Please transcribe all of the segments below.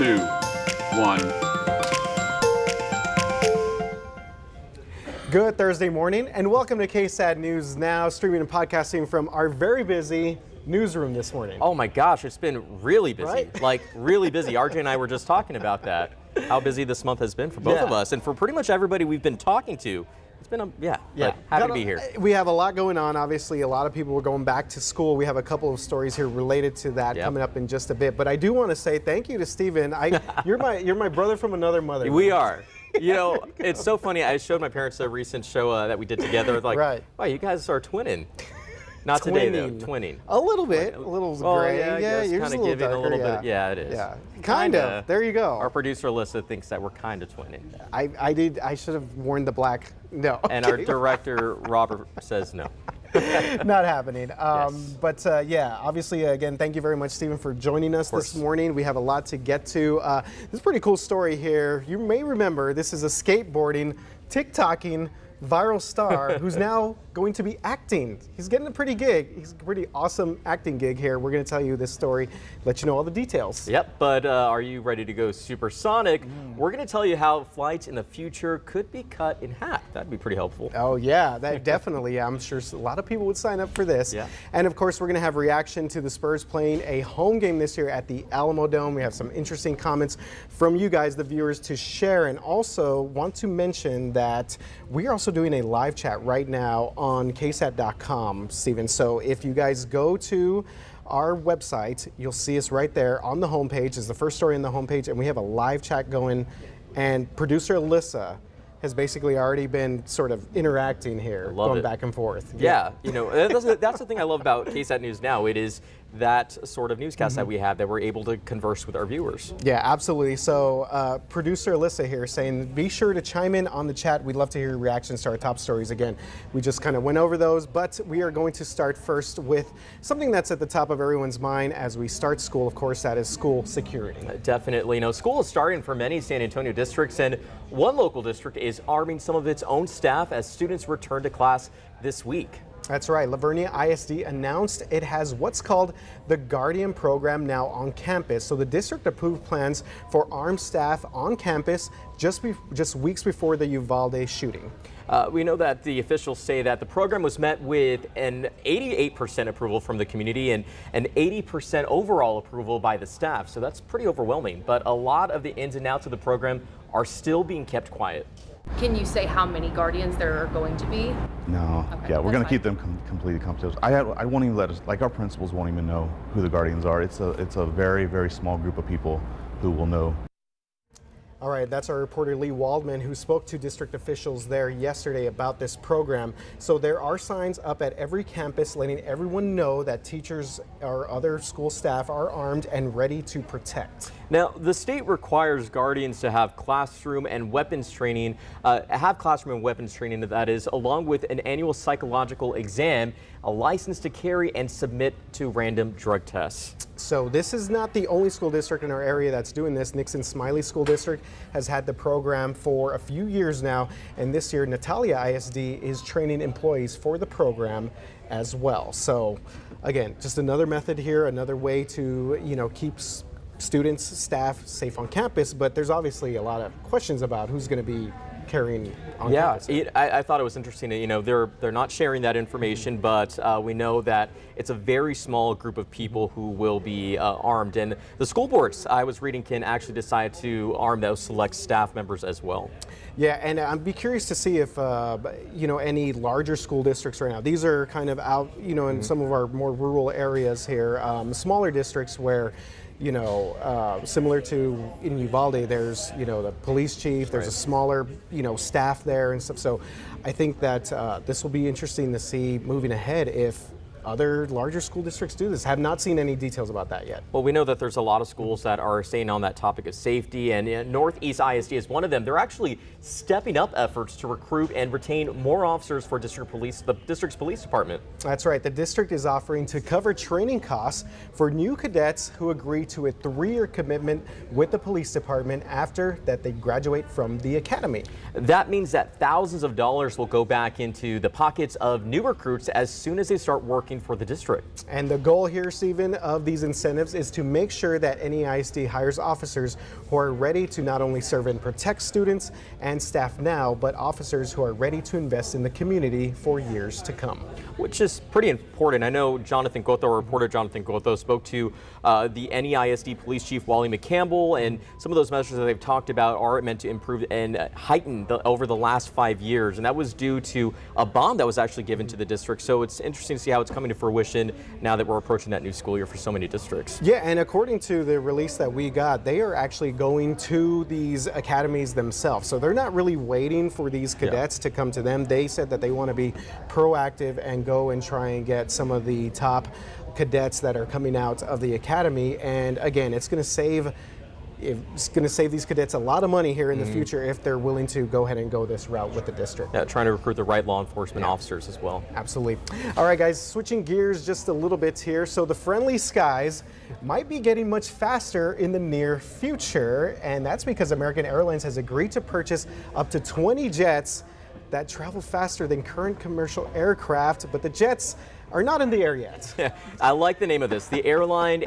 2, 1. Good Thursday morning, and welcome to KSAT News Now, streaming and podcasting from our very busy newsroom this morning. Oh my gosh, it's been really busy, right? Like really busy. RJ and I were just talking about that, how busy this month has been for both of us, and for pretty much everybody we've been talking to. It's been happy to be here. We have a lot going on. Obviously, a lot of people are going back to school. We have a couple of stories here related to that coming up in just a bit. But I do want to say thank you to Steven. You're my brother from another mother. We are. You know, it's so funny. I showed my parents a recent show that we did together. Like, wow, you guys are twinning. Not today, though. Twinning. A little bit. A little gray. Yeah, yours kind is of giving darker, a little bit. Yeah, it is. Yeah, kind of. There you go. Our producer, Alicia, thinks that we're kind of twinning. I should have worn the black. No. And our director, Robert, says no. Not happening. Yes. But yeah, obviously, again, thank you very much, Stephen, for joining us this morning. We have a lot to get to. This is a pretty cool story here. You may remember this is a skateboarding, TikToking viral star who's now going to be acting. He's getting a pretty gig. He's a pretty awesome acting gig here. We're going to tell you this story, let you know all the details. Yep, but are you ready to go supersonic? We're going to tell you how flights in the future could be cut in half. That'd be pretty helpful. Oh yeah, that definitely. I'm sure a lot of people would sign up for this. Yeah. And of course, we're going to have reaction to the Spurs playing a home game this year at the Alamo Dome. We have some interesting comments from you guys, the viewers, to share. And also want to mention that we are also doing a live chat right now on KSAT.com, Stephen. So if you guys go to our website, you'll see us right there on the homepage. It's the first story on the homepage, and we have a live chat going. And producer Alicia has basically already been sort of interacting here, going back and forth. Yeah, you know, that's the thing I love about KSAT News Now. It is that sort of newscast that we have that we're able to converse with our viewers. Yeah, absolutely. So producer Alicia here saying, be sure to chime in on the chat. We'd love to hear your reactions to our top stories. Again, we just kind of went over those, but we are going to start first with something that's at the top of everyone's mind as we start school. Of course, that is school security. Definitely. You know, school is starting for many San Antonio districts, and one local district is arming some of its own staff as students return to class this week. That's right. Livonia ISD announced it has what's called the Guardian program now on campus. So the district approved plans for armed staff on campus just weeks before the Uvalde shooting. We know that the officials say that the program was met with an 88% approval from the community and an 80% overall approval by the staff. So that's pretty overwhelming. But a lot of the ins and outs of the program are still being kept quiet. Can you say how many guardians there are going to be? No. Okay, Yeah, we're going to fine. keep them completely confidential. I won't even let us, like our principals won't even know who the guardians are. It's a very, very small group of people who will know. All right, that's our reporter Lee Waldman, who spoke to district officials there yesterday about this program. So there are signs up at every campus letting everyone know that teachers or other school staff are armed and ready to protect. Now, the state requires guardians to have classroom and weapons training, that is, along with an annual psychological exam, a license to carry, and submit to random drug tests. So this is not the only school district in our area that's doing this. Nixon Smiley School District has had the program for a few years now, and this year Natalia ISD is training employees for the program as well. So again, just another method here, another way to, you know, keep students, staff safe on campus, but there's obviously a lot of questions about who's going to be carrying on campus. I thought it was interesting that, you know, they're not sharing that information, but we know that it's a very small group of people who will be armed, and the school boards, I was reading, can actually decide to arm those select staff members as well. Yeah, and I'd be curious to see if, you know, any larger school districts right now, these are kind of out, you know, in some of our more rural areas here, smaller districts where, you know, similar to in Uvalde, there's, you know, the police chief, there's a smaller, you know, staff there and stuff. So I think that this will be interesting to see moving ahead if other larger school districts do this. Have not seen any details about that yet. Well, we know that there's a lot of schools that are staying on that topic of safety, and Northeast ISD is one of them. They're actually stepping up efforts to recruit and retain more officers for the district's police department. That's right. The district is offering to cover training costs for new cadets who agree to a 3-year commitment with the police department after that they graduate from the academy. That means that thousands of dollars will go back into the pockets of new recruits as soon as they start working working for the district. And the goal here, Stephen, of these incentives is to make sure that NEISD hires officers who are ready to not only serve and protect students and staff now, but officers who are ready to invest in the community for years to come. Which is pretty important. I know reporter Jonathan Cotto spoke to the NEISD Police Chief Wally McCampbell, and some of those measures that they've talked about are meant to improve and heighten over the last 5 years. And that was due to a bond that was actually given to the district. So it's interesting to see how it's coming to fruition now that we're approaching that new school year for so many districts. Yeah, and according to the release that we got, they are actually going to these academies themselves. So they're not really waiting for these cadets to come to them. They said that they want to be proactive and go and try and get some of the top cadets that are coming out of the academy. And again, it's going to save these cadets a lot of money here in the future if they're willing to go ahead and go this route with the district. Yeah, trying to recruit the right law enforcement officers as well. Absolutely. All right, guys, switching gears just a little bit here. So the friendly skies might be getting much faster in the near future, and that's because American Airlines has agreed to purchase up to 20 jets that travel faster than current commercial aircraft, but the jets are not in the air yet. Yeah, I like the name of this. The airline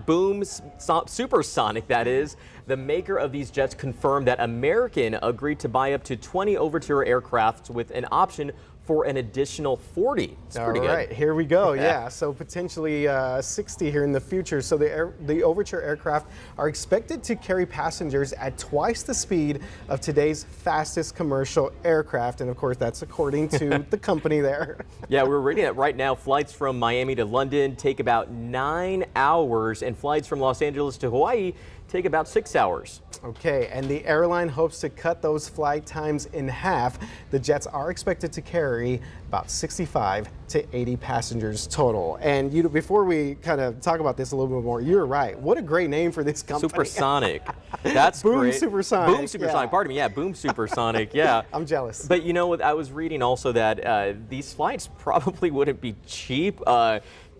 Boom Supersonic, that is. The maker of these jets confirmed that American agreed to buy up to 20 Overture aircraft with an option for an additional 40. It's pretty good. All right, here we go. Yeah, so potentially 60 here in the future. So the Overture aircraft are expected to carry passengers at twice the speed of today's fastest commercial aircraft. And of course, that's according to the company there. Yeah, we're reading it right now. Flights from Miami to London take about 9 hours, and flights from Los Angeles to Hawaii take about 6 hours. Okay, and the airline hopes to cut those flight times in half. The jets are expected to carry about 65 to 80 passengers total. And before we kind of talk about this a little bit more, you're right. What a great name for this company. Supersonic. That's Boom great. Supersonic. Boom Supersonic. Yeah. Pardon me. Yeah, Boom Supersonic. Yeah. I'm jealous. But you know what? I was reading also that these flights probably wouldn't be cheap.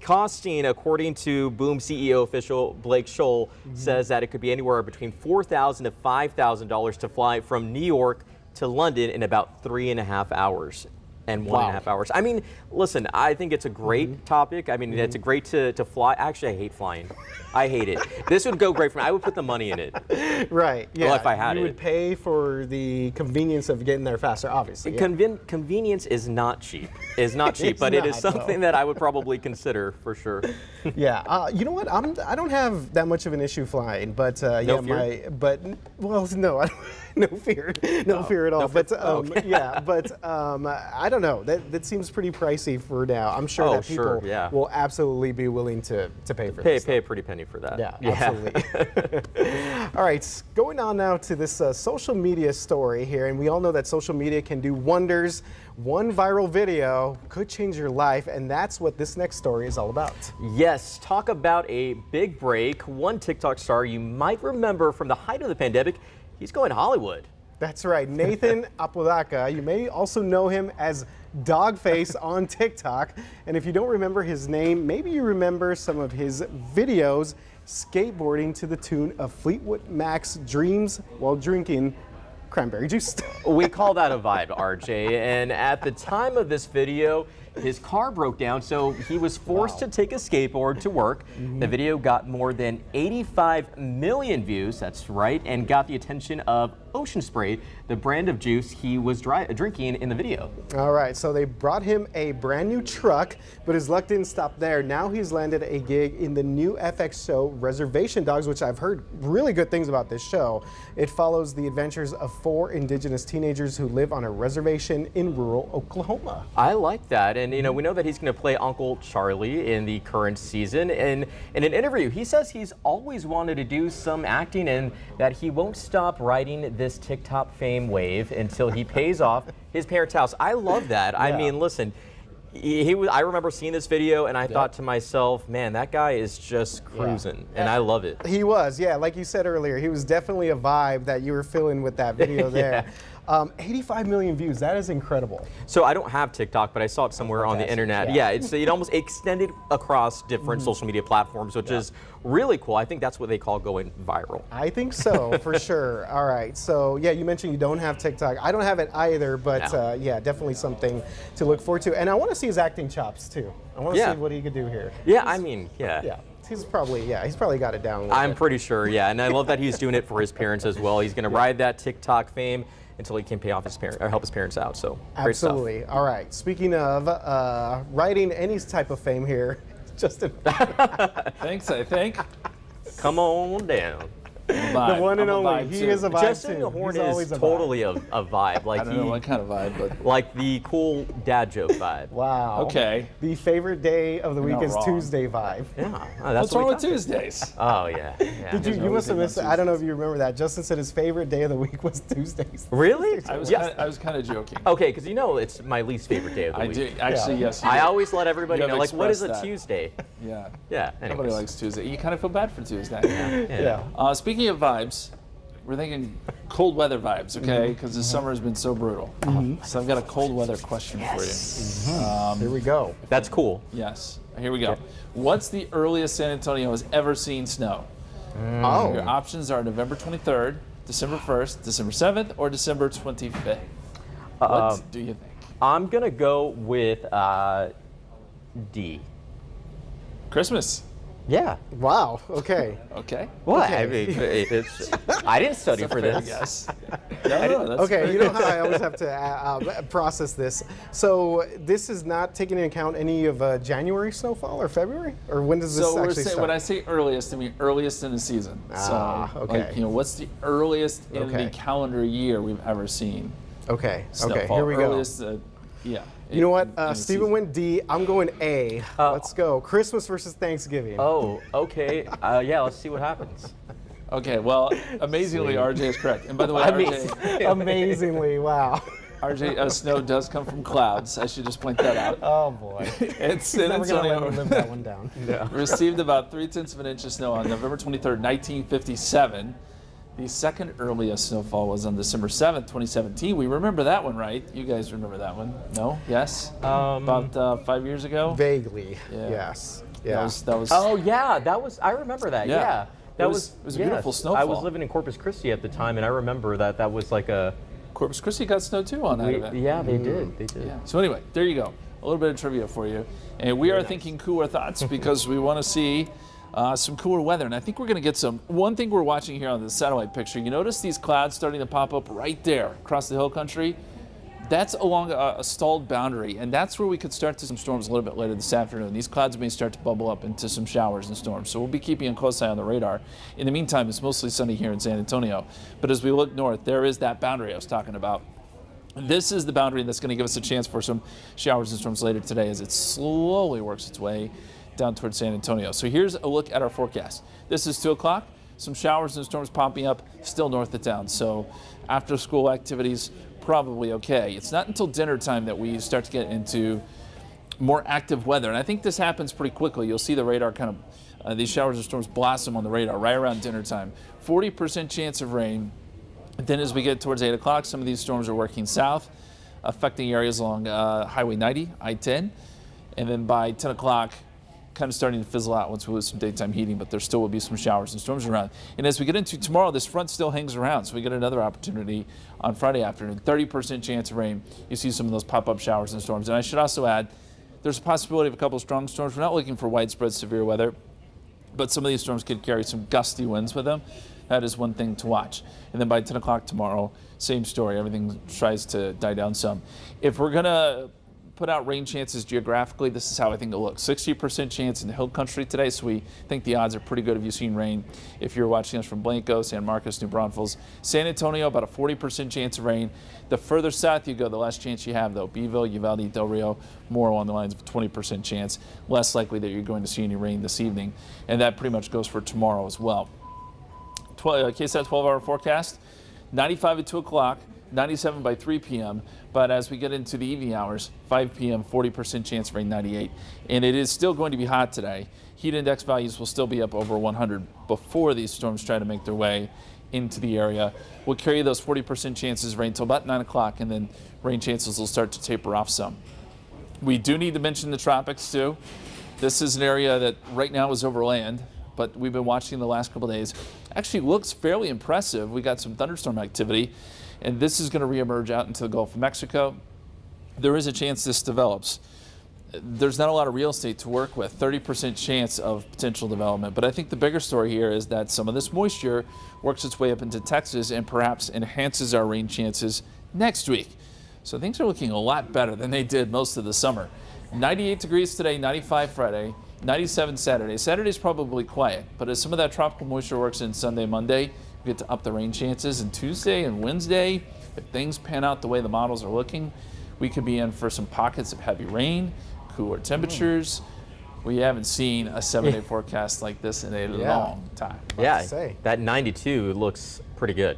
Costing, according to Boom CEO official Blake Scholl, says that it could be anywhere between $4,000 to $5,000 to fly from New York to London in about 3.5 hours. And 1.5 hours. I mean, listen, I think it's a great topic. I mean, it's great to fly. Actually, I hate flying. I hate it. This would go great for me. I would put the money in it. Right. Yeah. Well, if I had you it. would pay for the convenience of getting there faster, obviously. Convenience is not cheap. It's not cheap, but it is something that I would probably consider for sure. Yeah. You know what? I don't have that much of an issue flying, but No fear? no, no fear, no fear at all. But yeah, but I don't know. That seems pretty pricey for now. I'm sure that people will absolutely be willing to pay for this. Pay a pretty penny for that. Yeah, absolutely. All right, going on now to this social media story here, and we all know that social media can do wonders. One viral video could change your life, and that's what this next story is all about. Yes, talk about a big break. One TikTok star you might remember from the height of the pandemic, he's going Hollywood. That's right, Nathan Apodaca. You may also know him as Dogface on TikTok. And if you don't remember his name, maybe you remember some of his videos skateboarding to the tune of Fleetwood Mac's Dreams while drinking cranberry juice. We call that a vibe, RJ. And at the time of this video, his car broke down, so he was forced to take a skateboard to work. The video got more than 85 million views, that's right, and got the attention of Ocean Spray, the brand of juice he was drinking in the video. All right, so they brought him a brand new truck, but his luck didn't stop there. Now he's landed a gig in the new FX show Reservation Dogs, which I've heard really good things about this show. It follows the adventures of 4 indigenous teenagers who live on a reservation in rural Oklahoma. I like that, and you know, we know that he's going to play Uncle Charlie in the current season. And in an interview, he says he's always wanted to do some acting and that he won't stop riding this TikTok fame wave until he pays off his parents' house. I love that. Yeah. I mean, listen, I remember seeing this video and I thought to myself, man, that guy is just cruising, and I love it. He was, yeah, like you said earlier, he was definitely a vibe that you were feeling with that video there. 85 million views. That is incredible. So I don't have TikTok, but I saw it somewhere on the internet. Yeah, it almost extended across different social media platforms, which is really cool. I think that's what they call going viral. I think so, for sure. All right. So, yeah, you mentioned you don't have TikTok. I don't have it either, but yeah, definitely something to look forward to. And I want to see his acting chops, too. I want to see what he could do here. Yeah, I mean, Yeah. He's probably got it down. I'm pretty sure, and I love that he's doing it for his parents as well. He's going to ride that TikTok fame until he can pay off his parents or help his parents out. So great stuff. Absolutely. All right. Speaking of riding any type of fame here, Justin. Thanks, I think. Come on down. The one and only. He is a vibe Justin too. Horn He's is totally a vibe. Like I don't know what kind of vibe, but like the cool dad joke vibe. Wow. Okay. The favorite day of the week not is wrong. Tuesday vibe. Yeah, that's what's wrong with Tuesdays? Oh yeah. Did you must have missed it. I don't know if you remember that. Justin said his favorite day of the week was Tuesdays. Really? I was kind of joking. Okay, because you know it's my least favorite day of the I week. do actually. Yes. I always let everybody You know, have like, what is a expressed that. Tuesday? Yeah. Yeah. Nobody anyways. likes Tuesday. You kind of feel bad for Tuesday. Yeah. Speaking of vibes, we're thinking cold weather vibes, okay? Because this summer has been so brutal. So I've got a cold weather question for you. Here we go. That's cool. Yes. Here we go. What's the earliest San Antonio has ever seen snow? Your Oh. options are November 23rd, December 1st, December 7th, or December 25th. What do you think? I'm gonna go with D. Christmas. Yeah. Wow. Okay. Okay. What? Okay. I mean, I didn't study for this. Yes. No, that's Okay, very you know good. how I always have to process this. So this is not taking into account any of January snowfall or February, or when does this So actually start? when I say earliest, I mean earliest in the season. Okay. Like, what's the earliest in the calendar year we've ever seen Okay. snowfall? Here we go. Earliest, yeah. You know what? in the Steven season. went D. I'm going A. Let's go. Christmas versus Thanksgiving. Oh, okay. Yeah, let's see what happens. Okay, well, amazingly, RJ is correct. And by the way, RJ, Amazingly, wow. snow does come from clouds. I should just point that out. Oh boy. And San Never gonna let me Antonio live that one down. received about 3/10 of an inch of snow on November 23rd, 1957. The second earliest snowfall was on December 7th, 2017. We remember that one, right? You guys remember that one? No? Yes? About 5 years ago? Vaguely. Yeah. Yes. Yeah. That was Oh yeah, that was. I remember that. Yeah. Yeah. That It was a beautiful yes. I snowfall. was living in Corpus Christi at the time, and I remember that was like a. Corpus Christi got snow too on that event. Yeah, they did. They did. Yeah. So anyway, there you go. A little bit of trivia for you. And we are thinking cooler thoughts because we want to see some cooler weather. And I think we're going to get some. One thing we're watching here on the satellite picture, you notice these clouds starting to pop up right there across the hill country? That's along a stalled boundary, and that's where we could start to some storms a little bit later this afternoon. These clouds may start to bubble up into some showers and storms, so we'll be keeping a close eye on the radar. In the meantime, it's mostly sunny here in San Antonio, but as we look north, there is that boundary I was talking about. This is the boundary that's going to give us a chance for some showers and storms later today as it slowly works its way down towards San Antonio. So here's a look at our forecast. This is 2 o'clock. Some showers and storms popping up still north of town. So after school activities, probably okay. It's not until dinner time that we start to get into more active weather. And I think this happens pretty quickly. You'll see the radar kind of, these showers and storms blossom on the radar right around dinner time. 40% chance of rain. Then as we get towards 8 o'clock, some of these storms are working south, affecting areas along Highway 90, I-10. And then by 10 o'clock, kind of starting to fizzle out once we lose some daytime heating, but there still will be some showers and storms around. And as we get into tomorrow, this front still hangs around, so we get another opportunity on Friday afternoon. 30% chance of rain. You see some of those pop-up showers and storms. And I should also add, there's a possibility of a couple of strong storms. We're not looking for widespread severe weather, but some of these storms could carry some gusty winds with them. That is one thing to watch. And then by 10 o'clock tomorrow, same story. Everything tries to die down some. If we're going to put out rain chances geographically, this is how I think it looks. 60% chance in the hill country today, so we think the odds are pretty good of you seeing rain. If you're watching us from Blanco, San Marcos, New Braunfels, San Antonio, about a 40% chance of rain. The further south you go, the less chance you have, though. Beeville, Uvalde, Del Rio, more along the lines of a 20% chance. Less likely that you're going to see any rain this evening. And that pretty much goes for tomorrow as well. KSAT 12-hour forecast, 95 at 2 o'clock, 97 by 3 p.m. But as we get into the evening hours, 5 p.m., 40% chance of rain, 98. And it is still going to be hot today. Heat index values will still be up over 100 before these storms try to make their way into the area. We'll carry those 40% chances of rain until about 9 o'clock, and then rain chances will start to taper off some. We do need to mention the tropics too. This is an area that right now is over land, but we've been watching the last couple of days. Actually looks fairly impressive. We got some thunderstorm activity, and this is going to reemerge out into the Gulf of Mexico. There is a chance this develops. There's not a lot of real estate to work with, 30% chance of potential development. But I think the bigger story here is that some of this moisture works its way up into Texas and perhaps enhances our rain chances next week. So things are looking a lot better than they did most of the summer. 98 degrees today, 95 Friday, 97 Saturday. Saturday's probably quiet, but as some of that tropical moisture works in Sunday, Monday, we get to up the rain chances. And Tuesday and Wednesday, if things pan out the way the models are looking, we could be in for some pockets of heavy rain, cooler temperatures. We haven't seen a 7-day forecast like this in a long time. Yeah, that 92 looks pretty good.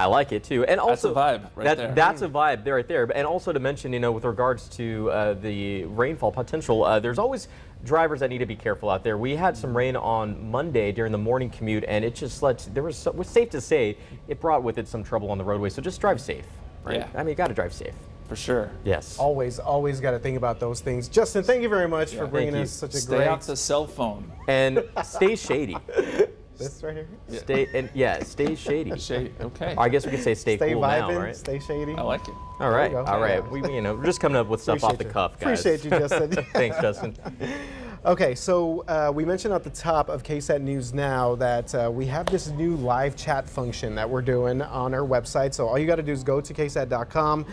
I like it too, and also that's a vibe right there. That's a vibe right there. And also to mention, with regards to the rainfall potential, there's always drivers that need to be careful out there. We had some rain on Monday during the morning commute, and it just was safe to say it brought with it some trouble on the roadway. So just drive safe, right? Yeah. I mean, you got to drive safe. For sure. Yes. Always got to think about those things. Justin, thank you very much for bringing us such a Stay off the cell phone. And stay shady. This right here? Stay shady. Shady. Okay. I guess we could say stay cool vibing, now, right? Stay shady. I like it. All right. We're just coming up with stuff off the cuff, guys. Appreciate you, Justin. Thanks, Justin. Okay, so we mentioned at the top of KSAT News Now that we have this new live chat function that we're doing on our website. So all you got to do is go to KSAT.com,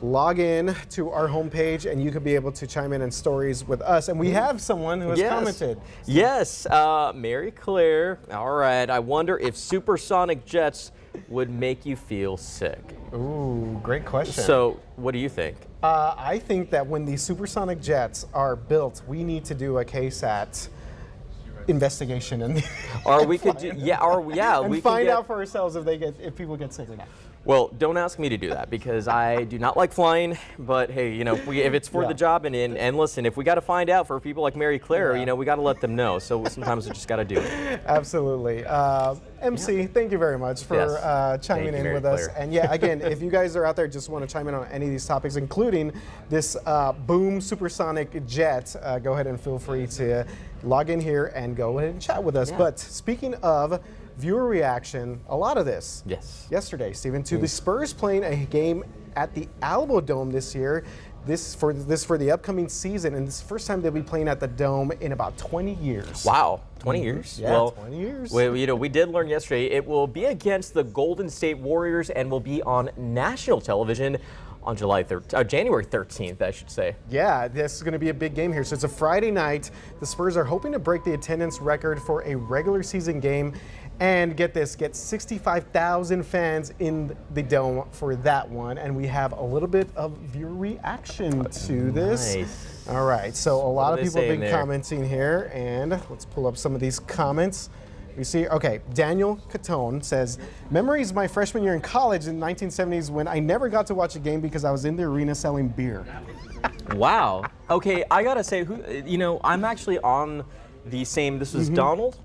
log in to our homepage, and you could be able to chime in stories with us. And we have someone who has commented. Yes, Mary Claire. All right, I wonder if supersonic jets would make you feel sick. Ooh, great question. So, what do you think? I think that when these supersonic jets are built, we need to do a KSAT investigation, and we could do, and find out for ourselves if people get sick or not. Well, don't ask me to do that because I do not like flying. But hey, if it's for the job, and listen, if we got to find out for people like Mary Claire, we got to let them know. So sometimes we just got to do it. Absolutely. MC, thank you very much for chiming in with us. And again, if you guys are out there just want to chime in on any of these topics, including this boom supersonic jet, go ahead and feel free to log in here and go ahead and chat with us. But speaking of viewer reaction, a lot of this yesterday, Stephen, to the Spurs playing a game at the Alamo Dome this year. This for the upcoming season, and this is the first time they'll be playing at the Dome in about 20 years. Wow, 20 years? Yeah, well, 20 years. We did learn yesterday it will be against the Golden State Warriors and will be on national television on January 13th, I should say. Yeah, this is going to be a big game here. So it's a Friday night. The Spurs are hoping to break the attendance record for a regular season game. And get 65,000 fans in the Dome for that one. And we have a little bit of viewer reaction to this. Nice. All right, so a lot of people have been commenting commenting here. And let's pull up some of these comments. We see, okay, Daniel Catone says, memories of my freshman year in college in the 1970s when I never got to watch a game because I was in the arena selling beer. Wow. Okay, I got to say, I'm actually on the same, this was Donald?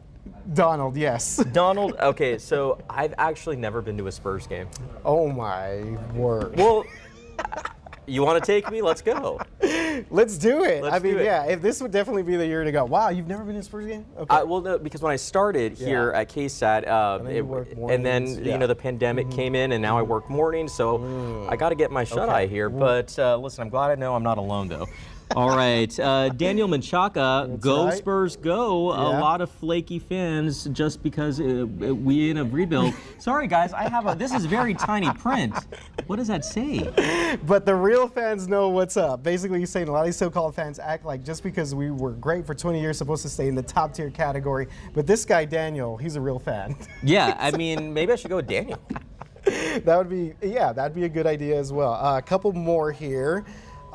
Donald, yes. Donald, okay, so I've actually never been to a Spurs game. Oh my word. Well, you want to take me? Let's go. Let's do it. If this would definitely be the year to go. Wow, you've never been to a Spurs game? Okay. Well, no, because when I started here at KSAT, and then the pandemic came in, and now I work mornings, so I got to get my shut-eye here. But listen, I'm glad I know I'm not alone, though. All right, Daniel Menchaca, go right. Spurs, go. Yeah. A lot of flaky fans just because we in a rebuild. Sorry, guys, this is very tiny print. What does that say? But the real fans know what's up. Basically, you're saying a lot of these so-called fans act like just because we were great for 20 years, supposed to stay in the top tier category. But this guy, Daniel, he's a real fan. Yeah, I mean, maybe I should go with Daniel. That'd be a good idea as well. A couple more here.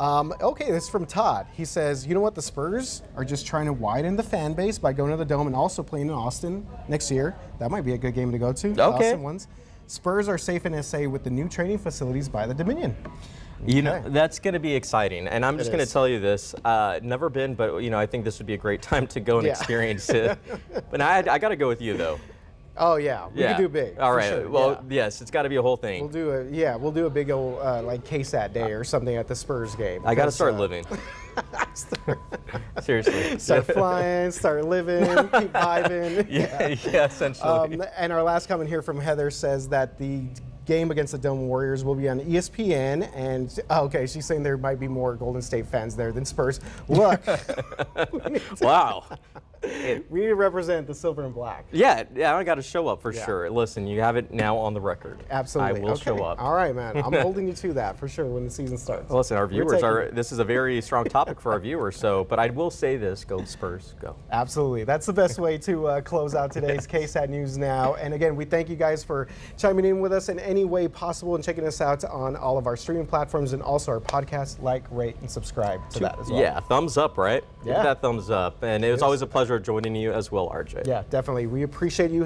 Okay, this is from Todd. He says, you know what, the Spurs are just trying to widen the fan base by going to the Dome and also playing in Austin next year. That might be a good game to go to. Okay. Austin ones. Spurs are safe in SA with the new training facilities by the Dominion. You know, that's going to be exciting. And I'm just going to tell you this. Never been, but, I think this would be a great time to go and experience it. But I got to go with you, though. Oh yeah, we Yeah. could do big. All for right. sure, Well, yeah. yes, it's got to be a whole thing. We'll do a big old like KSAT day or something at the Spurs game. I got to because, start living. Seriously. Start flying, start living, keep vibing. Yeah, essentially. And our last comment here from Heather says that the game against the Dome Warriors will be on ESPN, and okay, she's saying there might be more Golden State fans there than Spurs. Look, Wow. we need to represent the silver and black. Yeah, I got to show up for Yeah. sure. Listen, you have it now on the record. Absolutely. I will Okay. show up. All right, man. I'm holding you to that for sure when the season starts. Listen, our We're viewers taking are. it. This is a very strong topic for our viewers. So, but I will say this: go Spurs, go. Absolutely. That's the best way to close out today's KSAT News Now. And again, we thank you guys for chiming in with us in any way possible and checking us out on all of our streaming platforms and also our podcast. Like, rate, and subscribe to that as well. Yeah, thumbs up, right? Give Yeah. it that thumbs up. And it was always a pleasure joining you as well, RJ. Yeah, definitely. We appreciate you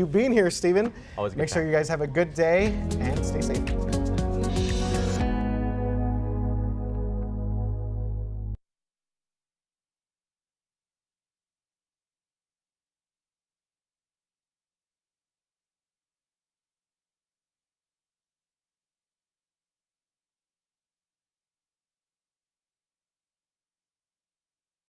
being here, Stephen. Always a good Make sure time. you guys have a good day and stay safe.